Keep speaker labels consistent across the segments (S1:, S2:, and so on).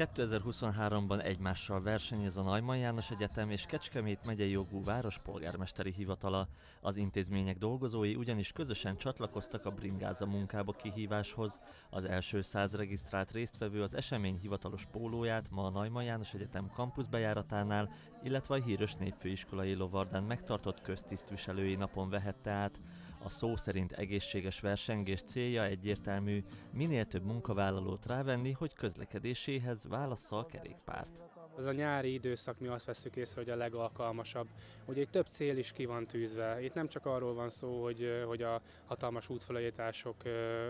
S1: 2023-ban egymással versenyez a Neumann János Egyetem és Kecskemét megyei jogú város polgármesteri hivatala. Az intézmények dolgozói ugyanis közösen csatlakoztak a Bringáza munkába kihíváshoz. Az első 100 regisztrált résztvevő az esemény hivatalos pólóját ma a Neumann János Egyetem kampusz bejáratánál, illetve a híres népfőiskolai lovardán megtartott köztisztviselői napon vehette át. A szó szerint egészséges versengés célja egyértelmű, minél több munkavállalót rávenni, hogy közlekedéséhez válassza a kerékpárt.
S2: Az a nyári időszak, mi azt vesszük észre, hogy a legalkalmasabb. Ugye több cél is ki van tűzve. Itt nem csak arról van szó, hogy a hatalmas útfelújítások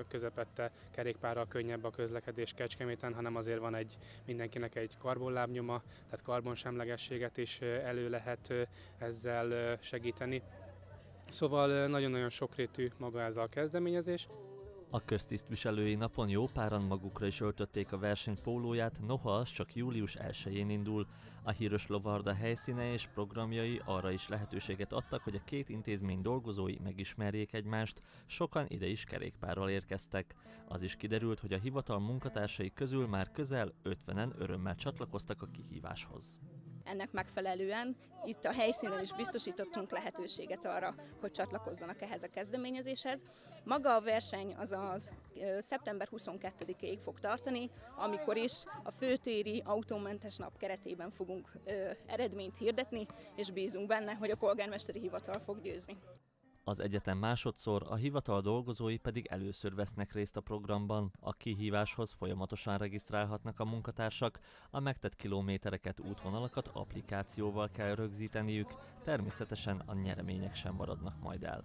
S2: közepette kerékpárral könnyebb a közlekedés Kecskeméten, hanem azért van mindenkinek egy karbonlábnyoma, tehát karbonsemlegességet is elő lehet ezzel segíteni. Szóval nagyon-nagyon sokrétű maga ez a kezdeményezés.
S1: A köztisztviselői napon jó páran magukra is öltötték a verseny pólóját, noha az csak július 1-én indul. A híres lovarda helyszíne és programjai arra is lehetőséget adtak, hogy a két intézmény dolgozói megismerjék egymást, sokan ide is kerékpárral érkeztek. Az is kiderült, hogy a hivatal munkatársai közül már közel 50-en örömmel csatlakoztak a kihíváshoz.
S3: Ennek megfelelően itt a helyszínen is biztosítottunk lehetőséget arra, hogy csatlakozzanak ehhez a kezdeményezéshez. Maga a verseny az szeptember 22-ig fog tartani, amikor is a főtéri autómentes nap keretében fogunk eredményt hirdetni, és bízunk benne, hogy a polgármesteri hivatal fog győzni.
S1: Az egyetem másodszor, a hivatal dolgozói pedig először vesznek részt a programban. A kihíváshoz folyamatosan regisztrálhatnak a munkatársak, a megtett kilométereket, útvonalakat applikációval kell rögzíteniük, természetesen a nyeremények sem maradnak majd el.